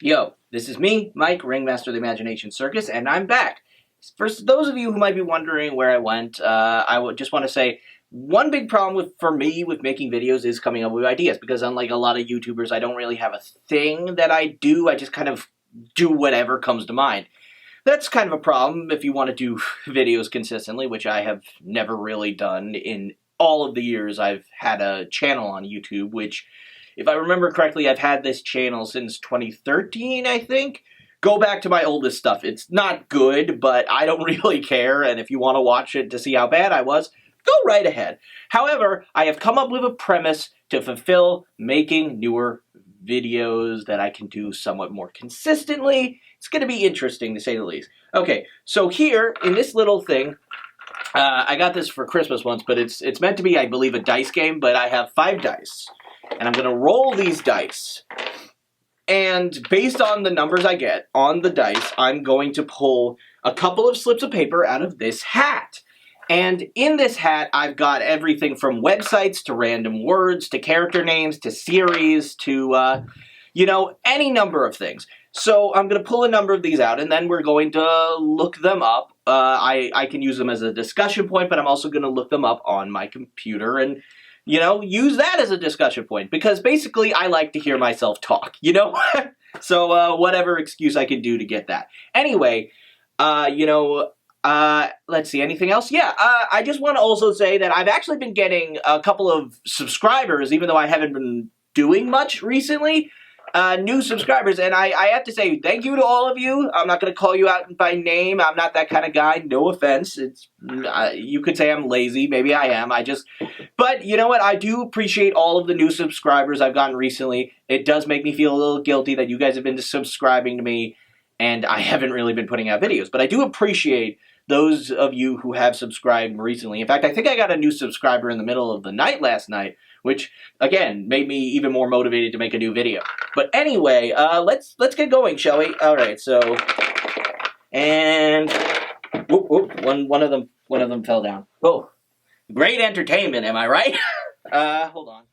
Yo, this is me, Mike, Ringmaster of the Imagination Circus, and I'm back. For those of you who might be wondering where I went, I would just want to say one big problem for me with making videos is coming up with ideas, because unlike a lot of YouTubers, I don't really have a thing that I do. I just kind of do whatever comes to mind. That's kind of a problem if you want to do videos consistently, which I have never really done in all of the years I've had a channel on YouTube, which, if I remember correctly, I've had this channel since 2013, I think. Go back to my oldest stuff. It's not good, but I don't really care, and if you want to watch it to see how bad I was, go right ahead. However, I have come up with a premise to fulfill making newer videos that I can do somewhat more consistently. It's going to be interesting, to say the least. Okay, so here, in this little thing, I got this for Christmas once, but it's meant to be, I believe, a dice game, but I have 5 dice. And I'm going to roll these dice. And based on the numbers I get on the dice, I'm going to pull a couple of slips of paper out of this hat. And in this hat, I've got everything from websites to random words to character names to series to, any number of things. So I'm going to pull a number of these out, and then we're going to look them up. I can use them as a discussion point, but I'm also going to look them up on my computer and use that as a discussion point, because basically I like to hear myself talk, So, whatever excuse I can do to get that. Anyway, let's see, anything else? Yeah, I just want to also say that I've actually been getting a couple of subscribers, even though I haven't been doing much recently. New subscribers, and I have to say thank you to all of you. I'm not going to call you out by name. I'm not that kind of guy. No offense. You could say I'm lazy. Maybe I am. But you know what? I do appreciate all of the new subscribers I've gotten recently. It does make me feel a little guilty that you guys have been subscribing to me, and I haven't really been putting out videos. But I do appreciate those of you who have subscribed recently. In fact, I think I got a new subscriber in the middle of the night last night, which, again, made me even more motivated to make a new video. But anyway, let's get going, shall we? All right, so, and one of them fell down. Oh, great entertainment, am I right? Hold on.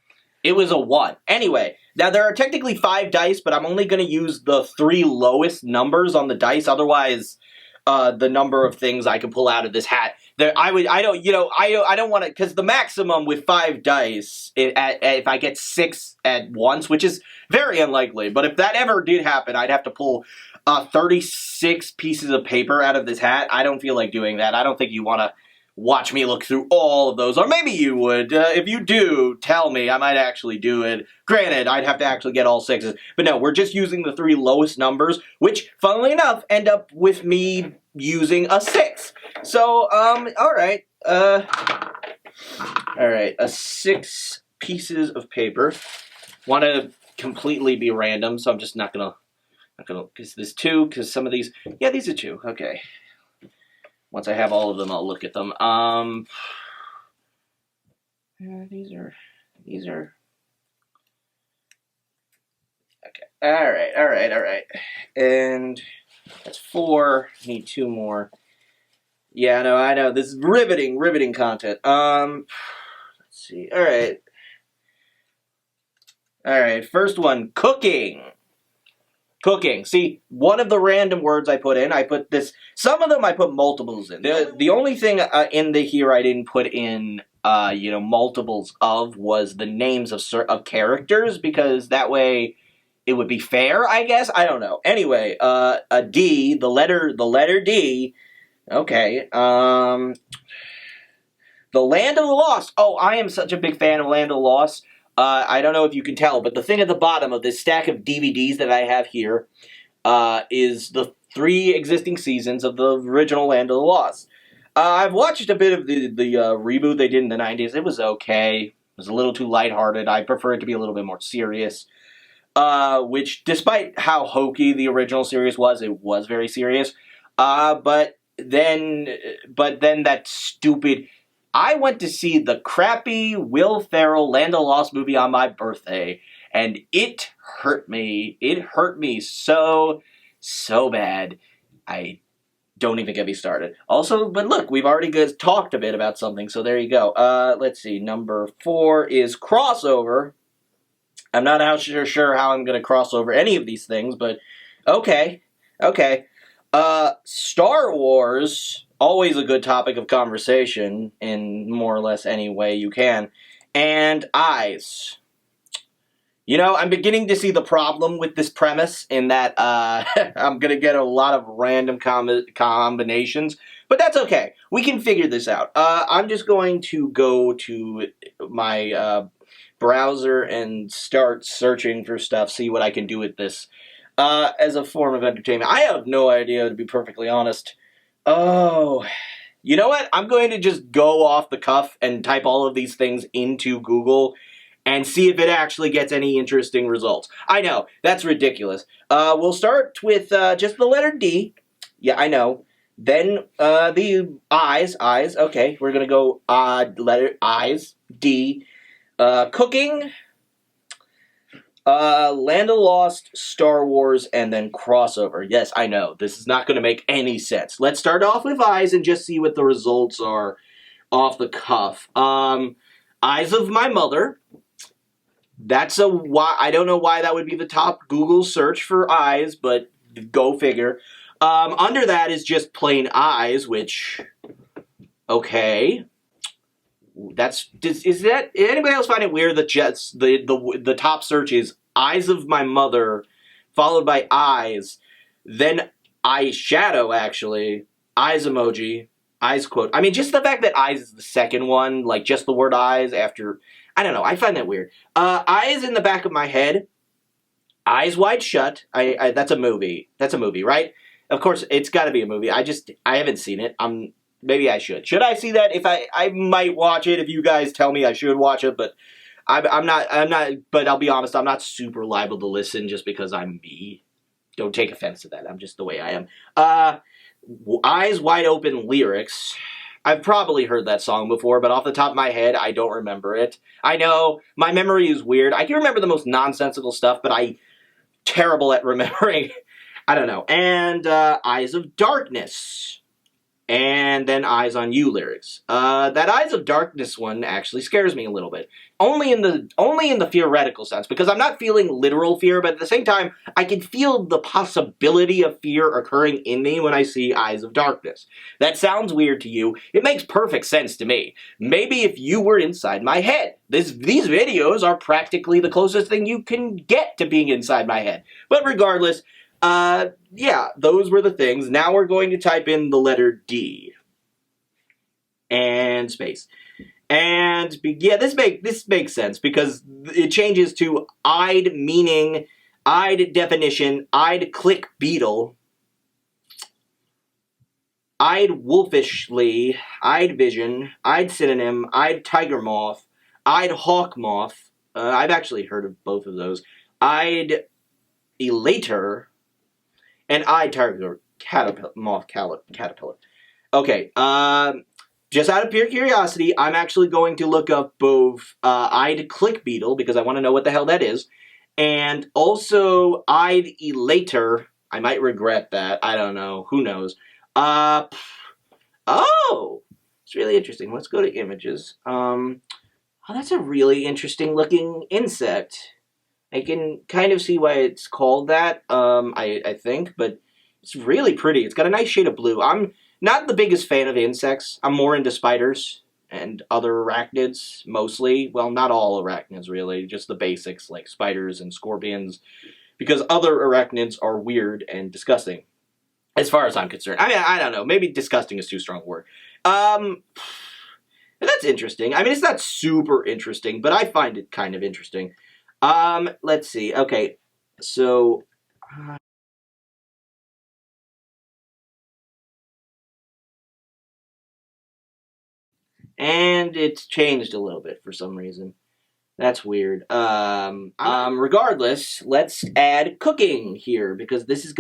It was a 1. Anyway, now there are technically 5 dice, but I'm only going to use the 3 lowest numbers on the dice. Otherwise, the number of things I can pull out of this hat. I don't want to, because the maximum with 5 dice, if I get 6 at once, which is very unlikely, but if that ever did happen, I'd have to pull 36 pieces of paper out of this hat. I don't feel like doing that. I don't think you want to watch me look through all of those, or maybe you would. If you do, tell me. I might actually do it. Granted, I'd have to actually get all 6s, but no, we're just using the 3 lowest numbers, which, funnily enough, end up with me using a 6. So, alright, 6 pieces of paper. Want to completely be random, so I'm just not gonna, because there's 2, because some of these, yeah, these are 2, okay. Once I have all of them, I'll look at them. These are, okay, alright. And that's 4, need 2 more. Yeah, I know, this is riveting content. Let's see, alright, first one, cooking. Cooking. See, one of the random words I put in, some of them I put multiples in. The only thing in here I didn't put in, multiples of was the names of characters, because that way it would be fair, I guess? I don't know. Anyway, a D, the letter D, okay, The Land of the Lost. Oh, I am such a big fan of Land of the Lost. I don't know if you can tell, but the thing at the bottom of this stack of DVDs that I have here is the 3 existing seasons of the original Land of the Lost. I've watched a bit of the reboot they did in the 90s. It was okay. It was a little too lighthearted. I prefer it to be a little bit more serious. Which, despite how hokey the original series was, it was very serious. But then that stupid... I went to see the crappy Will Ferrell Land of the Lost movie on my birthday, and it hurt me. It hurt me so bad. Don't even get me started. Also, but look, we've already talked a bit about something, so there you go. Let's see, number 4 is crossover. I'm not sure how I'm going to cross over any of these things, but okay. Okay. Star Wars, always a good topic of conversation in more or less any way you can. And eyes. You know, I'm beginning to see the problem with this premise in that I'm going to get a lot of random combinations, but that's okay. We can figure this out. I'm just going to go to my browser and start searching for stuff, see what I can do with this as a form of entertainment. I have no idea, to be perfectly honest. Oh, you know what? I'm going to just go off the cuff and type all of these things into Google and see if it actually gets any interesting results. I know, that's ridiculous. We'll start with just the letter D. Yeah, I know. Then the eyes. Okay, we're going to go letter eyes, D. Cooking, Land of the Lost, Star Wars, and then crossover. Yes, I know, this is not going to make any sense. Let's start off with eyes and just see what the results are off the cuff. Eyes of My Mother. That's I don't know why that would be the top Google search for eyes, but go figure. Under that is just plain eyes, which, okay. Is anybody else find it weird that just the top search is Eyes of My Mother, followed by eyes, then eyeshadow, actually, eyes emoji, eyes quote. I mean, just the fact that eyes is the second one, like just the word eyes after, I don't know, I find that weird. Eyes in the back of my head, Eyes Wide Shut. That's a movie. That's a movie, right? Of course, it's got to be a movie. I haven't seen it. Maybe I should. Should I see that? I might watch it if you guys tell me I should watch it, but I'm not, but I'll be honest, I'm not super liable to listen just because I'm me. Don't take offense to that. I'm just the way I am. Eyes Wide Open lyrics. I've probably heard that song before, but off the top of my head, I don't remember it. I know, my memory is weird. I can remember the most nonsensical stuff, but I'm terrible at remembering. I don't know. And Eyes of Darkness. And then Eyes on You lyrics. That Eyes of Darkness one actually scares me a little bit. Only in the theoretical sense, because I'm not feeling literal fear, but at the same time, I can feel the possibility of fear occurring in me when I see Eyes of Darkness. That sounds weird to you. It makes perfect sense to me. Maybe if you were inside my head. These videos are practically the closest thing you can get to being inside my head. But regardless, yeah, those were the things. Now we're going to type in the letter D. And space. And, yeah, this makes sense, because it changes to I'd meaning, I'd definition, I'd click beetle, I'd wolfishly, I'd vision, I'd synonym, I'd tiger moth, I'd hawk moth. I've actually heard of both of those. I'd elater, and I'd tiger moth caterpillar. Okay, just out of pure curiosity, I'm actually going to look up both I'd click beetle, because I want to know what the hell that is, and also I'd elater. I might regret that. I don't know. Who knows? Oh! It's really interesting. Let's go to images. Oh, that's a really interesting looking insect. I can kind of see why it's called that, I think, but it's really pretty. It's got a nice shade of blue. I'm not the biggest fan of insects. I'm more into spiders and other arachnids, mostly. Well, not all arachnids, really. Just the basics, like spiders and scorpions. Because other arachnids are weird and disgusting, as far as I'm concerned. I mean, I don't know. Maybe disgusting is too strong a word. That's interesting. I mean, it's not super interesting, but I find it kind of interesting. Let's see. Okay, so... and it's changed a little bit for some reason. That's weird. Regardless, let's add cooking here, because this is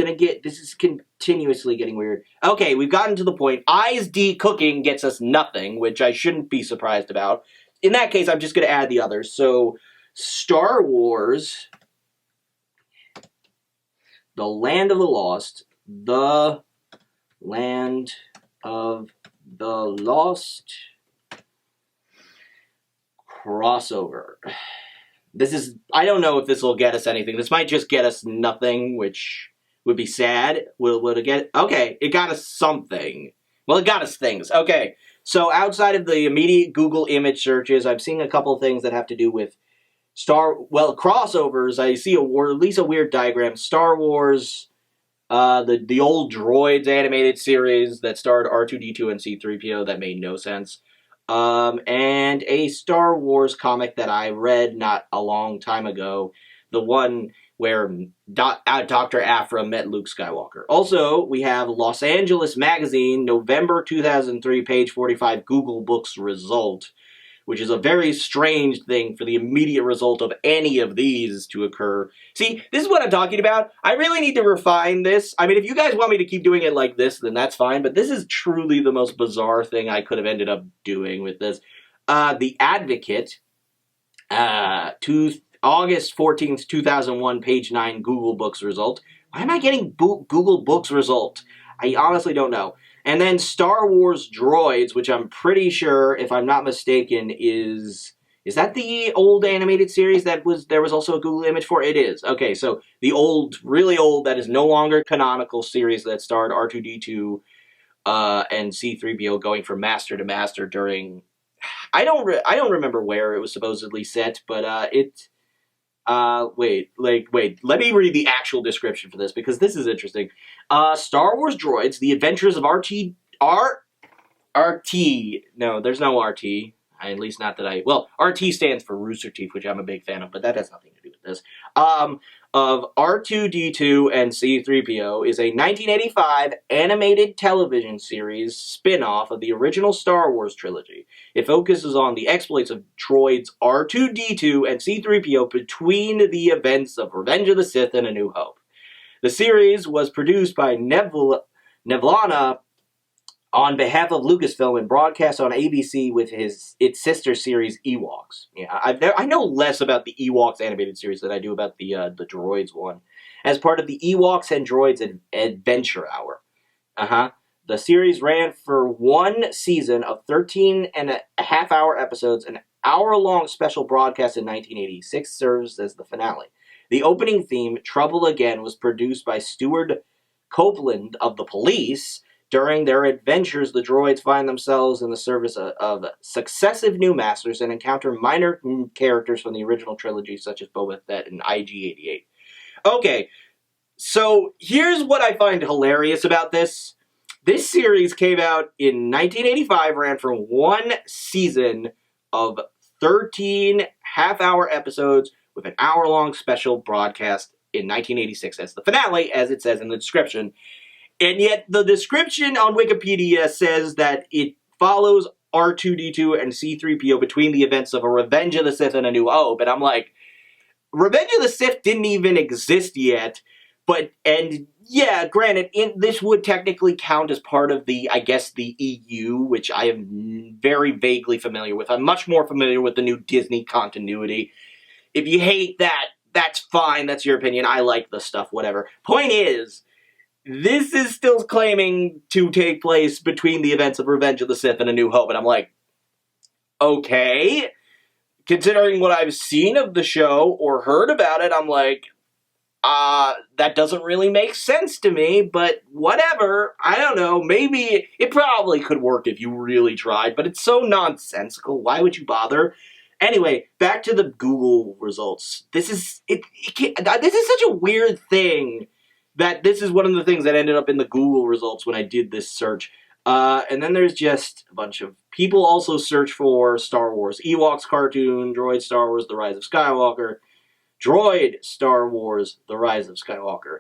continuously getting weird. Okay, we've gotten to the point. Eyes D cooking gets us nothing, which I shouldn't be surprised about. In that case, I'm just going to add the others. So, Star Wars, The Land of the Lost, The Land of the Lost, crossover. I don't know if this will get us anything. This might just get us nothing, which would be sad. Will it get, okay, it got us something. Well, it got us things. Okay, so outside of the immediate Google image searches, I've seen a couple things that have to do with crossovers. I see at least a weird diagram. Star Wars, the old Droids animated series that starred R2-D2 and C-3PO that made no sense. And a Star Wars comic that I read not a long time ago, the one where Dr. Aphra met Luke Skywalker. Also, we have Los Angeles Magazine, November 2003, page 45, Google Books result, which is a very strange thing for the immediate result of any of these to occur. See, this is what I'm talking about. I really need to refine this. I mean, if you guys want me to keep doing it like this, then that's fine, but this is truly the most bizarre thing I could have ended up doing with this. The Advocate, August 14th, 2001, page 9, Google Books result. Why am I getting Google Books result? I honestly don't know. And then Star Wars Droids, which I'm pretty sure, if I'm not mistaken, is that the old animated series there was also a Google image for? It is. Okay, so the old, really old, that is no longer canonical series that starred R2-D2 and C-3PO going from master to master during, I don't remember where it was supposedly set, but wait, let me read the actual description for this, because this is interesting. Star Wars Droids, The Adventures of no, there's no RT, at least not that RT stands for Rooster Teeth, which I'm a big fan of, but that has nothing to do with this. Of R2-D2 and C-3PO is a 1985 animated television series spin-off of the original Star Wars trilogy. It focuses on the exploits of droids R2-D2 and C-3PO between the events of Revenge of the Sith and A New Hope. The series was produced by Nevlana on behalf of Lucasfilm and broadcast on ABC with its sister series Ewoks. Yeah, I know less about the Ewoks animated series than I do about the Droids one. As part of the Ewoks and Droids Adventure Hour. The series ran for one season of 13.5-hour episodes. An hour-long special broadcast in 1986 serves as the finale. The opening theme, Trouble Again, was produced by Stuart Copeland of The Police. During their adventures, the droids find themselves in the service of successive new masters and encounter minor characters from the original trilogy, such as Boba Fett and IG-88. Okay, so here's what I find hilarious about this. This series came out in 1985, ran for one season of 13 half-hour episodes with an hour-long special broadcast in 1986 as the finale, as it says in the description. And yet the description on Wikipedia says that it follows R2-D2 and C-3PO between the events of A Revenge of the Sith and A New Hope. And I'm like, Revenge of the Sith didn't even exist yet. And yeah, granted, this would technically count as part of the EU, which I am very vaguely familiar with. I'm much more familiar with the new Disney continuity. If you hate that, that's fine. That's your opinion. I like the stuff, whatever. Point is, this is still claiming to take place between the events of Revenge of the Sith and A New Hope, and I'm like, okay. Considering what I've seen of the show or heard about it, I'm like, that doesn't really make sense to me, but whatever. I don't know. Maybe it probably could work if you really tried, but it's so nonsensical. Why would you bother? Anyway, back to the Google results. This is such a weird thing. That this is one of the things that ended up in the Google results when I did this search. And then there's just a bunch of people also search for Star Wars Ewoks cartoon, Droid Star Wars The Rise of Skywalker, Droid Star Wars The Rise of Skywalker.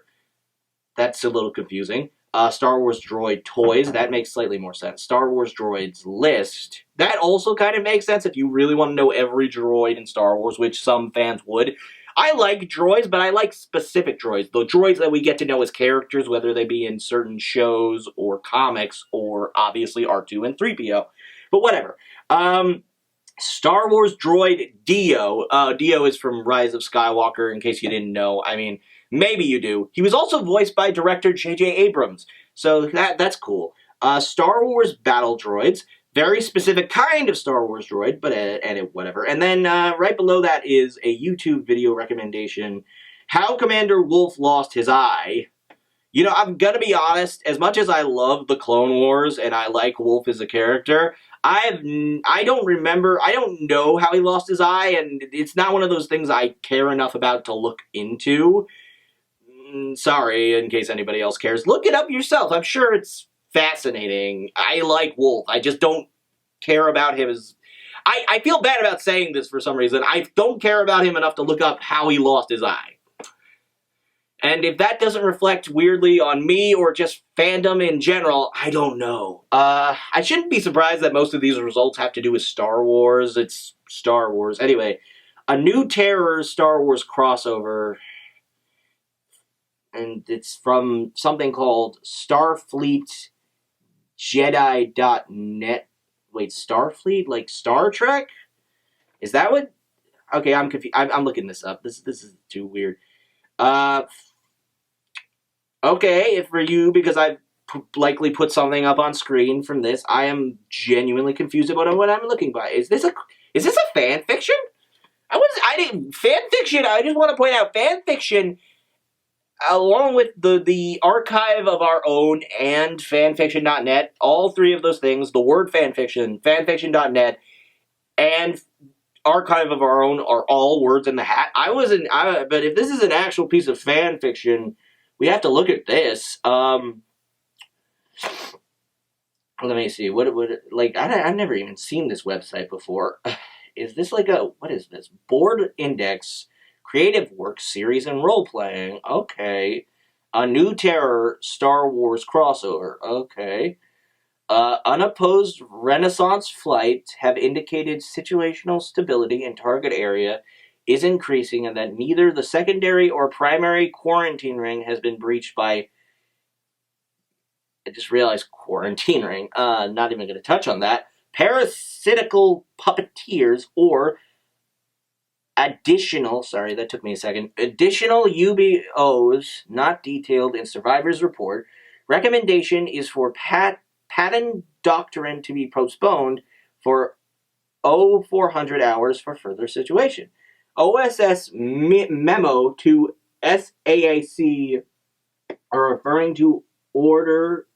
That's a little confusing. Star Wars Droid Toys, that makes slightly more sense. Star Wars Droids List, that also kind of makes sense if you really want to know every droid in Star Wars, which some fans would. I like droids, but I like specific droids. The droids that we get to know as characters, whether they be in certain shows or comics, or obviously R2 and 3PO. But whatever. Star Wars droid Dio. Dio is from Rise of Skywalker, in case you didn't know. I mean, maybe you do. He was also voiced by director J.J. Abrams, so that's cool. Star Wars Battle Droids. very specific kind of Star Wars droid, but whatever. And then right below that is a YouTube video recommendation, How Commander Wolffe Lost His Eye. You know, I'm gonna be honest, as much as I love the Clone Wars and I like Wolffe as a character, I don't know how he lost his eye, and it's not one of those things I care enough about to look into. Sorry, in case anybody else cares. Look it up yourself. I'm sure it's fascinating. I like Wolffe. I just don't care about him as... I feel bad about saying this for some reason. I don't care about him enough to look up how he lost his eye. And if that doesn't reflect weirdly on me or just fandom in general, I don't know. I shouldn't be surprised that most of these results have to do with Star Wars. It's Star Wars. Anyway, a new Terror Star Wars crossover, and it's from something called StarfleetJedi.net. Wait, Starfleet? Like Star Trek? Is that what... Okay, I'm confused. I'm looking this up. This is too weird. Okay, if for you, because I've likely put something up on screen from this, I am genuinely confused about what I'm looking by. Is this a fan fiction? Fan fiction. I just want to point out fan fiction, along with the archive of our own and fanfiction.net. All three of those things, the word fanfiction, fanfiction.net, and archive of our own are all words in the hat. But if this is an actual piece of fan fiction, we have to look at this. Let me see. I've never even seen this website before. Is this what is this? Board Index, Creative Works Series and Role Playing. Okay. A New Terror Star Wars crossover. Okay. Unopposed Renaissance flights have indicated situational stability in target area is increasing, and that neither the secondary or primary quarantine ring has been breached by... I just realized quarantine ring. Not even going to touch on that. Parasitical puppeteers or additional... Sorry, that took me a second. Additional UBOs not detailed in Survivor's report. Recommendation is for patent doctrine to be postponed for 400 hours for further situation. OSS memo to SAAC are referring to order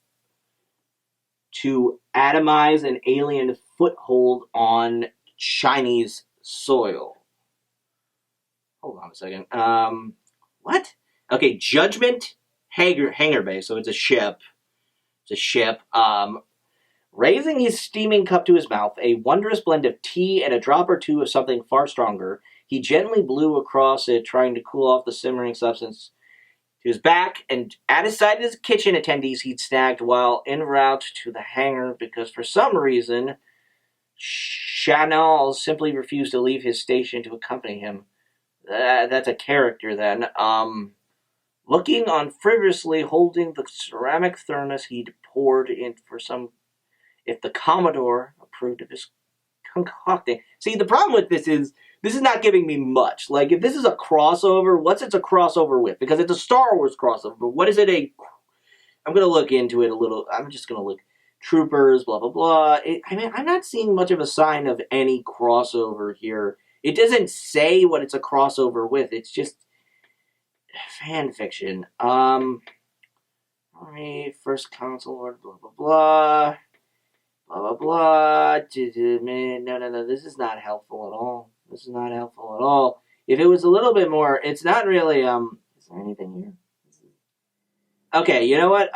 to atomize an alien foothold on Chinese soil. Hold on a second. What? Okay, Judgment Hangar Bay, so it's a ship. It's a ship. Raising his steaming cup to his mouth, a wondrous blend of tea and a drop or two of something far stronger, he gently blew across it, trying to cool off the simmering substance to his back, and at his side his kitchen attendees he'd snagged while en route to the hangar, because for some reason Chanel simply refused to leave his station to accompany him. That's a character then. Looking on frivolously, holding the ceramic thermos he'd poured in for some... If the Commodore approved of his concocting... See, the problem with this is not giving me much. Like, if this is a crossover, what's it a crossover with? Because it's a Star Wars crossover, but what is it I'm going to look into it a little. I'm just going to look... Troopers, blah, blah, blah. I'm not seeing much of a sign of any crossover here. It doesn't say what it's a crossover with. It's just fan fiction. Alright, first console, blah, blah, blah. Blah, blah, blah. No. This is not helpful at all. This is not helpful at all. If it was a little bit more, it's not really, is there anything here? Okay, you know what?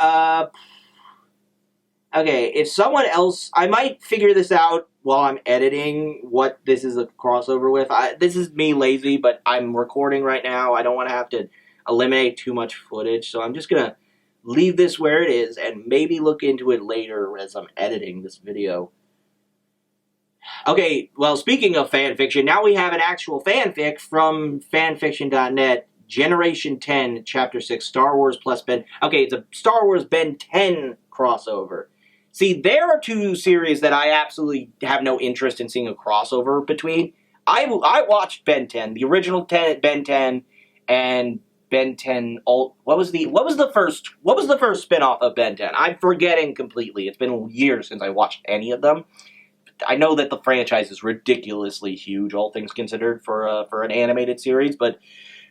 Okay, if someone else... I might figure this out while I'm editing what this is a crossover with. This is me lazy, but I'm recording right now. I don't want to have to eliminate too much footage, so I'm just going to leave this where it is and maybe look into it later as I'm editing this video. Okay, well, speaking of fanfiction, now we have an actual fanfic from fanfiction.net, Generation 10, Chapter 6, Star Wars plus Ben... Okay, it's a Star Wars Ben 10 crossover. See, there are two series that I absolutely have no interest in seeing a crossover between. I watched Ben 10, the original Ben 10, and Ben 10 what was the first spin-off of Ben 10? I'm forgetting completely. It's been years since I watched any of them. I know that the franchise is ridiculously huge, all things considered, for an animated series, but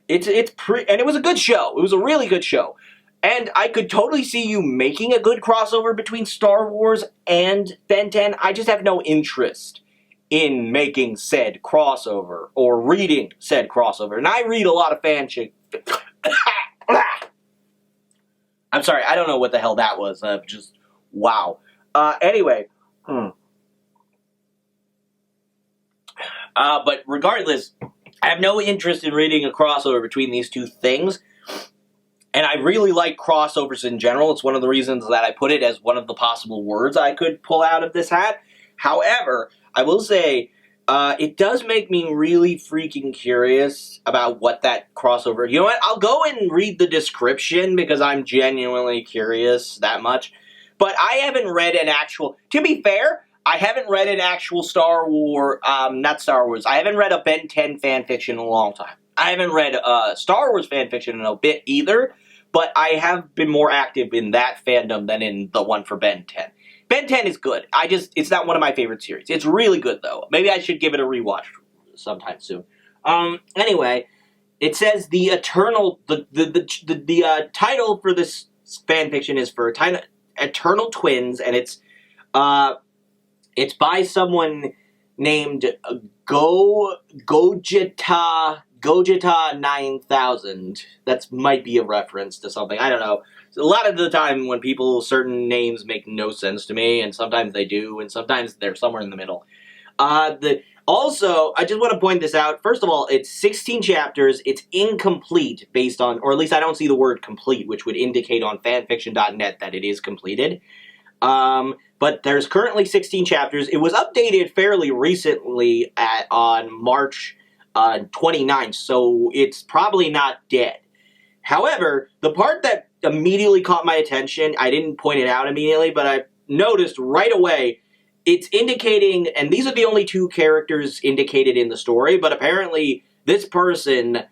and it was a good show. It was a really good show. And I could totally see you making a good crossover between Star Wars and Ben 10. I just have no interest in making said crossover or reading said crossover. And I read a lot of fanfic. I'm sorry, I don't know what the hell that was. Just, wow. Anyway. But regardless, I have no interest in reading a crossover between these two things. And I really like crossovers in general. It's one of the reasons that I put it as one of the possible words I could pull out of this hat. However, I will say, it does make me really freaking curious about what that crossover... You know what? I'll go and read the description because I'm genuinely curious that much. But I haven't read an actual... To be fair, I haven't read an actual Star Wars... not Star Wars. I haven't read a Ben 10 fanfiction in a long time. I haven't read Star Wars fanfiction in a bit either, but I have been more active in that fandom than in the one for Ben 10. Ben 10 is good. It's not one of my favorite series. It's really good, though. Maybe I should give it a rewatch sometime soon. Anyway, it says the Eternal... The title for this fanfiction is for Eternal Twins, and it's by someone named Gogeta 9000. That might be a reference to something. I don't know. A lot of the time when certain names make no sense to me, and sometimes they do, and sometimes they're somewhere in the middle. Also, I just want to point this out. First of all, it's 16 chapters. It's incomplete based on, or at least I don't see the word complete, which would indicate on fanfiction.net that it is completed. But there's currently 16 chapters. It was updated fairly recently on March 29th, so it's probably not dead. However, the part that immediately caught my attention, I didn't point it out immediately, but I noticed right away, it's indicating, and these are the only two characters indicated in the story, but apparently this person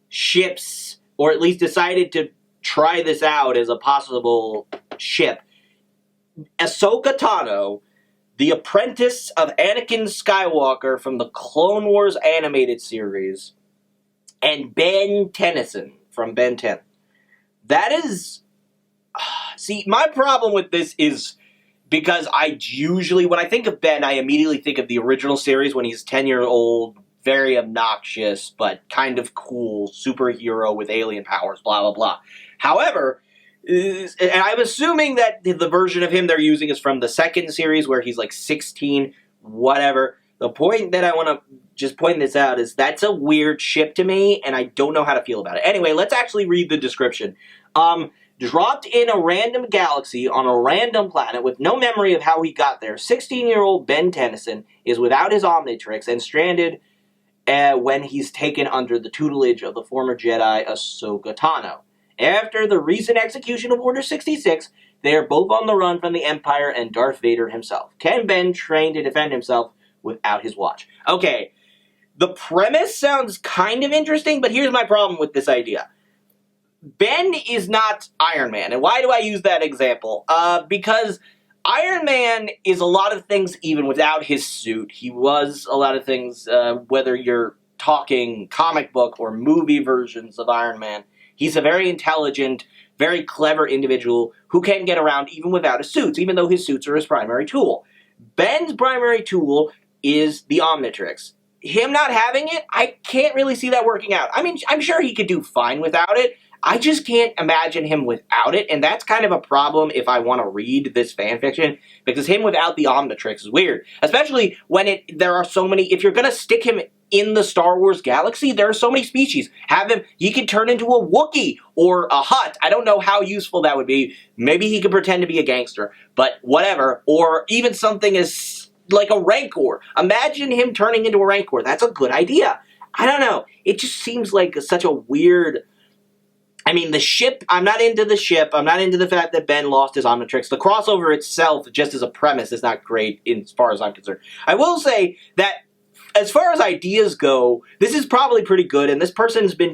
ships, or at least decided to try this out as a possible ship, Ahsoka Tano, the apprentice of Anakin Skywalker from the Clone Wars animated series, and Ben Tennyson from Ben 10. That is... See, my problem with this is because I usually, when I think of Ben, I immediately think of the original series when he's 10-year-old, very obnoxious, but kind of cool superhero with alien powers, blah, blah, blah. However... and I'm assuming that the version of him they're using is from the second series where he's like 16, whatever. The point that I want to just point this out is that's a weird ship to me, and I don't know how to feel about it. Anyway, let's actually read the description. Dropped in a random galaxy on a random planet with no memory of how he got there, 16-year-old Ben Tennyson is without his Omnitrix and stranded when he's taken under the tutelage of the former Jedi Ahsoka Tano. After the recent execution of Order 66, they are both on the run from the Empire and Darth Vader himself. Can Ben train to defend himself without his watch? Okay, the premise sounds kind of interesting, but here's my problem with this idea. Ben is not Iron Man, and why do I use that example? Because Iron Man is a lot of things even without his suit. He was a lot of things, whether you're talking comic book or movie versions of Iron Man. He's a very intelligent, very clever individual who can get around even without his suits, even though his suits are his primary tool. Ben's primary tool is the Omnitrix. Him not having it, I can't really see that working out. I mean, I'm sure he could do fine without it. I just can't imagine him without it, and that's kind of a problem if I want to read this fanfiction, because him without the Omnitrix is weird. Especially when there are so many, if you're going to stick him in the Star Wars galaxy, there are so many species. He could turn into a Wookiee or a Hutt. I don't know how useful that would be. Maybe he could pretend to be a gangster, but whatever. Or even something as like a Rancor. Imagine him turning into a Rancor. That's a good idea. I don't know. It just seems like such a weird... I mean, the ship, I'm not into the ship. I'm not into the fact that Ben lost his Omnitrix. The crossover itself, just as a premise, is not great as far as I'm concerned. I will say that as far as ideas go, this is probably pretty good, and this person's been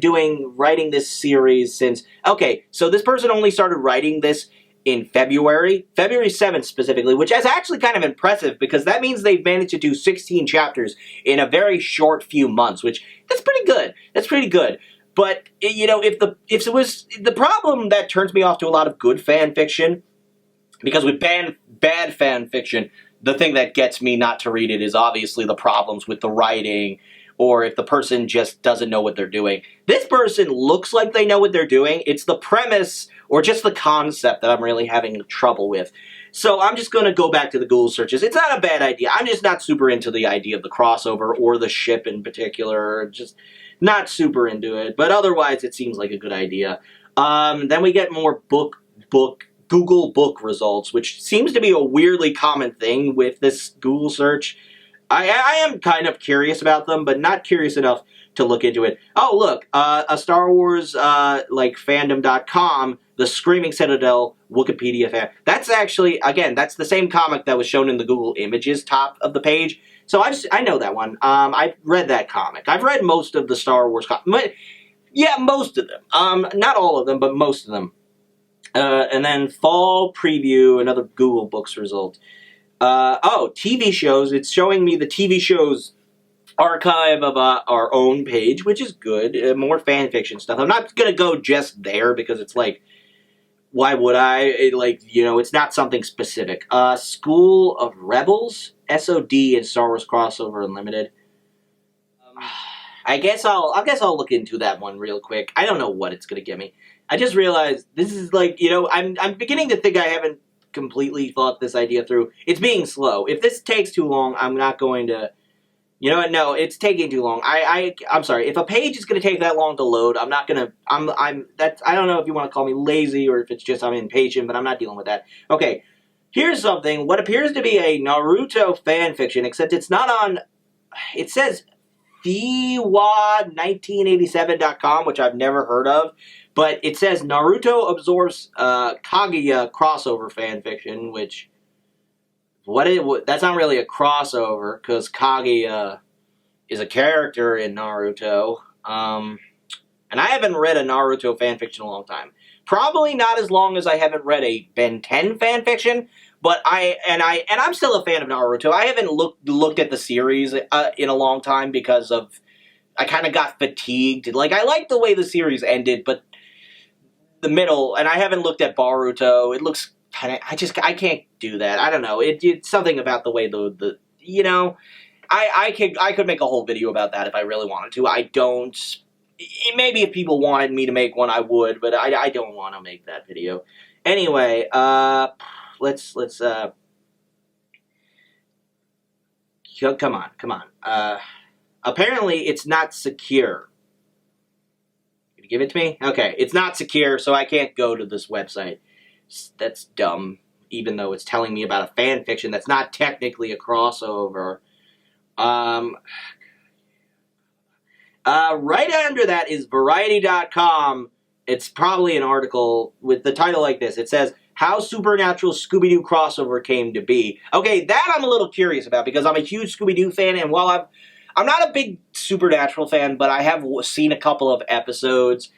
writing this series since, okay, so this person only started writing this in February 7th specifically, which is actually kind of impressive, because that means they've managed to do 16 chapters in a very short few months, which, that's pretty good. That's pretty good. But, you know, if it was, the problem that turns me off to a lot of good fan fiction, because with bad fan fiction, the thing that gets me not to read it is obviously the problems with the writing, or if the person just doesn't know what they're doing. This person looks like they know what they're doing. It's the premise, or just the concept, that I'm really having trouble with. So I'm just going to go back to the Google searches. It's not a bad idea. I'm just not super into the idea of the crossover, or the ship in particular. Just not super into it. But otherwise, it seems like a good idea. Then we get more Google book results, which seems to be a weirdly common thing with this Google search. I am kind of curious about them, but not curious enough to look into it. Oh, look, a Star Wars, like, fandom.com, the Screaming Citadel Wikipedia fan. That's actually, again, that's the same comic that was shown in the Google Images top of the page. So I know that one. I've read that comic. I've read most of the Star Wars comics. Yeah, most of them. Not all of them, but most of them. And then fall preview, another Google Books result. TV shows. It's showing me the TV shows archive of our own page, which is good. More fan fiction stuff. I'm not going to go just there, because it's like, why would I? It's not something specific. School of Rebels, SOD, and Star Wars Crossover Unlimited. I guess I'll look into that one real quick. I don't know what it's going to get me. I just realized this is like, I'm beginning to think I haven't completely thought this idea through. It's being slow. If this takes too long, I'm not going to, no, it's taking too long. I'm sorry. If a page is going to take that long to load, I'm not going to, I don't know if you want to call me lazy, or if it's just I'm impatient, but I'm not dealing with that. Okay. Here's something, what appears to be a Naruto fan fiction, except it's not on, it says Fiwa1987.com, which I've never heard of. But it says Naruto absorbs Kaguya crossover fanfiction, which, that's not really a crossover, because Kaguya is a character in Naruto. And I haven't read a Naruto fanfiction in a long time. Probably not as long as I haven't read a Ben 10 fanfiction, but I'm still a fan of Naruto. I haven't looked at the series in a long time, because I kind of got fatigued. Like, I liked the way the series ended, but the middle, and I haven't looked at Boruto. It looks kind of, I can't do that. I don't know. It's something about the way I could make a whole video about that if I really wanted to. I don't. Maybe if people wanted me to make one, I would, but I don't want to make that video. Anyway, let's come on. Apparently it's not secure. Give it to me? Okay, it's not secure, so I can't go to this website. That's dumb, even though it's telling me about a fan fiction that's not technically a crossover. Right under that is Variety.com. It's probably an article with the title like this. It says, How Supernatural Scooby-Doo Crossover Came to Be. Okay, that I'm a little curious about, because I'm a huge Scooby-Doo fan, and while I'm not a big Supernatural fan, but I have seen a couple of episodes,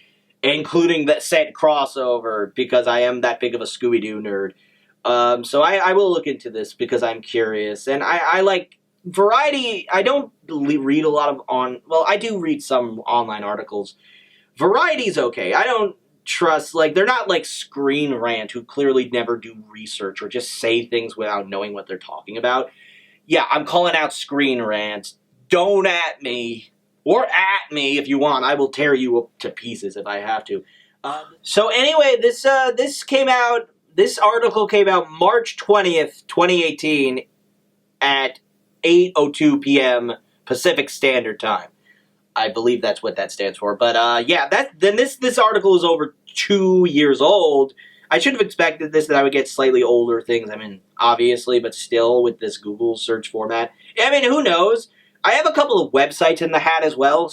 including that said crossover, because I am that big of a Scooby-Doo nerd. So I will look into this, because I'm curious. And I like Variety. I don't read a lot of I do read some online articles. Variety's okay. I don't trust, they're not like Screen Rant, who clearly never do research or just say things without knowing what they're talking about. Yeah, I'm calling out Screen Rant. Don't at me, or at me if you want. I will tear you up to pieces if I have to. So anyway, this article came out March 20th, 2018 at 8:02 p.m. Pacific Standard Time. I believe that's what that stands for. But yeah, this article is over 2 years old. I should have expected that I would get slightly older things. I mean, obviously, but still with this Google search format. I mean, who knows? I have a couple of websites in the hat as well,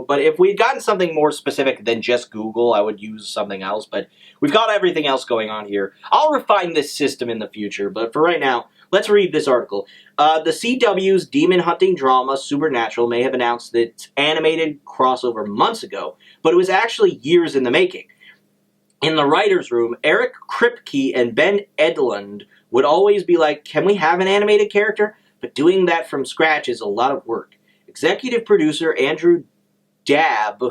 but if we'd gotten something more specific than just Google, I would use something else, but we've got everything else going on here. I'll refine this system in the future, but for right now, let's read this article. The CW's demon hunting drama Supernatural may have announced its animated crossover months ago, but it was actually years in the making. In the writer's room, Eric Kripke and Ben Edlund would always be like, can we have an animated character? But doing that from scratch is a lot of work. Executive producer Andrew Dabb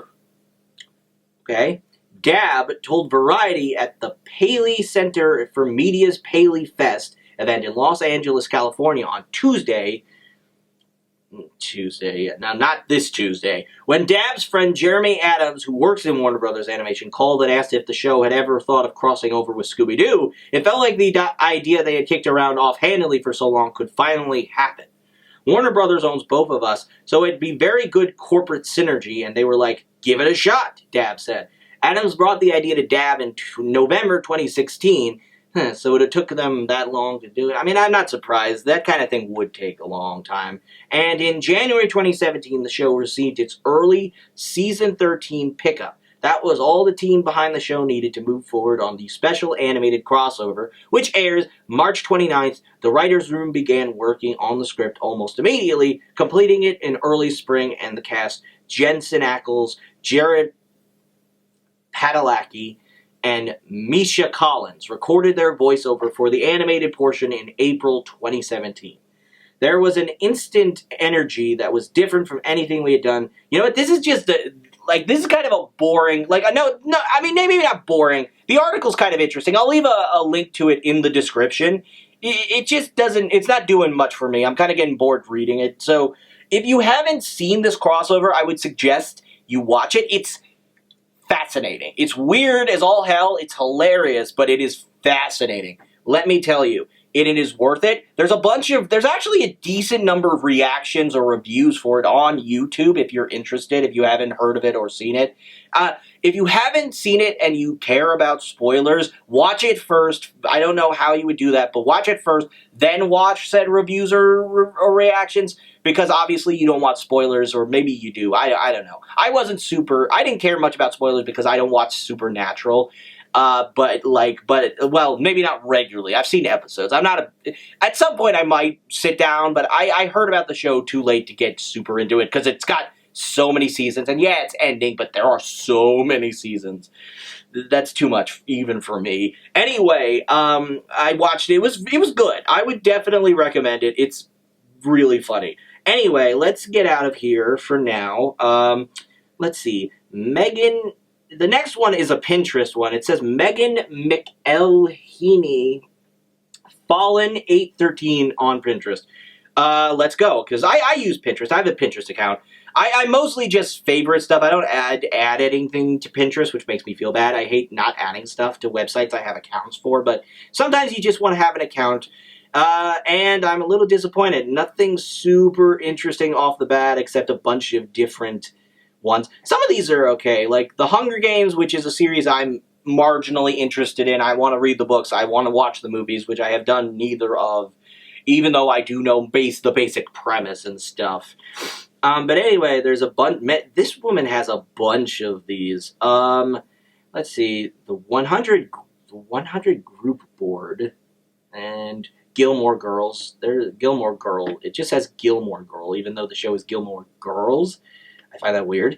told Variety at the Paley Center for Media's Paley Fest event in Los Angeles, California on Tuesday, now not this Tuesday, when Dabb's friend Jeremy Adams, who works in Warner Brothers Animation, called and asked if the show had ever thought of crossing over with Scooby-Doo. It felt like the idea they had kicked around offhandedly for so long could finally happen. Warner Brothers owns both of us, so it'd be very good corporate synergy, and they were like, give it a shot, Dabb said. Adams brought the idea to Dabb in November 2016, so it took them that long to do it. I mean, I'm not surprised. That kind of thing would take a long time. And in January 2017, the show received its early Season 13 pickup. That was all the team behind the show needed to move forward on the special animated crossover, which airs March 29th. The writer's room began working on the script almost immediately, completing it in early spring, and the cast, Jensen Ackles, Jared Padalecki, and Misha Collins recorded their voiceover for the animated portion in April 2017. There was an instant energy that was different from anything we had done. You know what? This is just this is kind of a boring, I mean, maybe not boring. The article's kind of interesting. I'll leave a link to it in the description. It just doesn't, it's not doing much for me. I'm kind of getting bored reading it. So if you haven't seen this crossover, I would suggest you watch it. It's fascinating. It's weird as all hell. It's hilarious, but it is fascinating. Let me tell you, it is worth it. There's actually a decent number of reactions or reviews for it on YouTube if you're interested, if you haven't heard of it or seen it. If you haven't seen it and you care about spoilers, watch it first. I don't know how you would do that, but watch it first, then watch said reviews or reactions, because obviously you don't want spoilers, or maybe you do. I don't know. I didn't care much about spoilers because I don't watch Supernatural. But maybe not regularly. I've seen episodes. At some point I might sit down, but I heard about the show too late to get super into it, because it's got so many seasons, and yeah, it's ending, but there are so many seasons. That's too much, even for me. Anyway, I watched it. It was good. I would definitely recommend it. It's really funny. Anyway, let's get out of here for now. Let's see. The next one is a Pinterest one. It says Megan McElhenney, Fallen 813 on Pinterest. Let's go, because I use Pinterest. I have a Pinterest account. I mostly just favorite stuff. I don't add anything to Pinterest, which makes me feel bad. I hate not adding stuff to websites I have accounts for, but sometimes you just want to have an account. And I'm a little disappointed. Nothing super interesting off the bat, except a bunch of different ones. Some of these are okay, like The Hunger Games, which is a series I'm marginally interested in. I want to read the books. I want to watch the movies, which I have done neither of, even though I do know the basic premise and stuff. But anyway, there's a bunch. This woman has a bunch of these. Let's see, the 100 group board and Gilmore Girls. There's Gilmore Girl. It just says Gilmore Girl, even though the show is Gilmore Girls. I find that weird.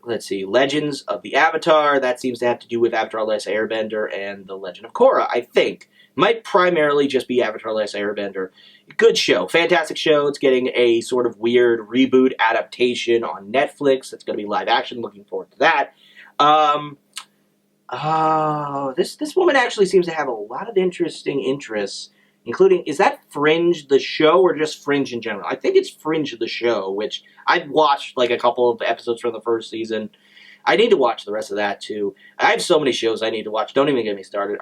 Let's see, Legends of the Avatar. That seems to have to do with Avatar: Last Airbender and The Legend of Korra, I think. Might primarily just be Avatar: Last Airbender. Good show. Fantastic show. It's getting a sort of weird reboot adaptation on Netflix. It's going to be live action. Looking forward to that. This woman actually seems to have a lot of interesting interests, including, is that Fringe the show or just Fringe in general? I think it's Fringe the show, which I've watched like a couple of episodes from the first season. I need to watch the rest of that too. I have so many shows I need to watch. Don't even get me started.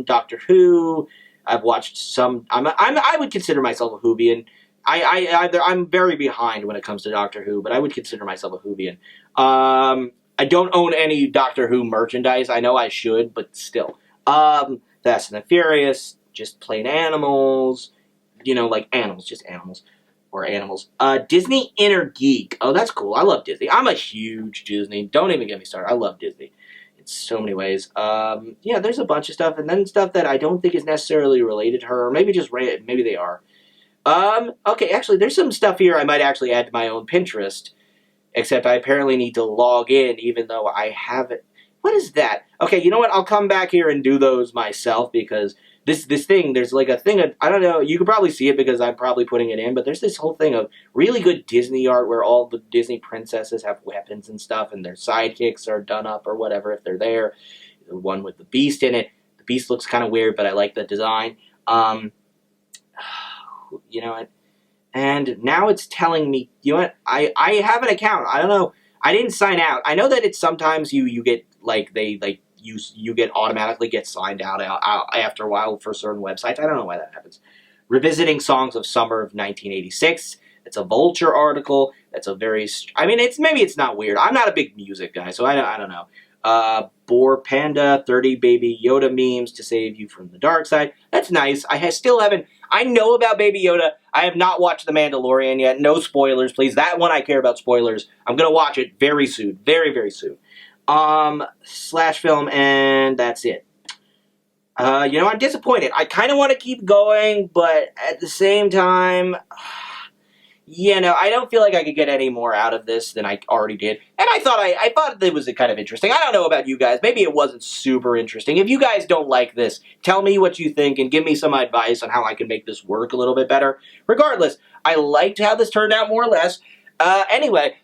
Doctor Who. I've watched some. I would consider myself a Whovian. I'm very behind when it comes to Doctor Who, but I would consider myself a Whovian. I don't own any Doctor Who merchandise. I know I should, but still. Fast and the Furious, just plain animals. You know, like animals, just animals. Or animals. Disney Inner Geek. Oh, that's cool. I love Disney. I'm a huge Disney. Don't even get me started. I love Disney. so many ways. Yeah, there's a bunch of stuff, and then stuff that I don't think is necessarily related to her, or maybe just maybe they are. Okay, actually, there's some stuff here I might actually add to my own Pinterest, except I apparently need to log in, even though I haven't. What is that? Okay, you know what? I'll come back here and do those myself, because this thing, there's like a thing of, I don't know, you could probably see it because I'm probably putting it in, but there's this whole thing of really good Disney art where all the Disney princesses have weapons and stuff, and their sidekicks are done up or whatever if they're there. The one with the Beast in it. The Beast looks kind of weird, but I like the design. You know, and now it's telling me, you know what, I have an account. I don't know. I didn't sign out. I know that it's sometimes you get, like, you get automatically get signed out after a while for certain websites. I don't know why that happens. Revisiting Songs of Summer of 1986. It's a Vulture article. That's a very, I mean, maybe it's not weird. I'm not a big music guy, so I don't know. Boar Panda, 30 Baby Yoda memes to save you from the dark side. That's nice. Still haven't, I know about Baby Yoda. I have not watched The Mandalorian yet. No spoilers, please. That one I care about spoilers. I'm going to watch it very soon. Very, very soon. Slash film, and that's it. You know, I'm disappointed. I kind of want to keep going, but at the same time, you know, I don't feel like I could get any more out of this than I already did. And I thought it was kind of interesting. I don't know about you guys. Maybe it wasn't super interesting. If you guys don't like this, tell me what you think and give me some advice on how I can make this work a little bit better. Regardless, I liked how this turned out more or less. Anyway,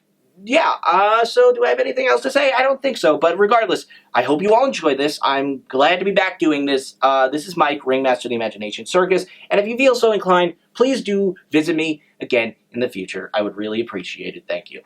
yeah, so do I have anything else to say? I don't think so, but regardless, I hope you all enjoyed this. I'm glad to be back doing this. This is Mike, Ringmaster of the Imagination Circus, and if you feel so inclined, please do visit me again in the future. I would really appreciate it. Thank you.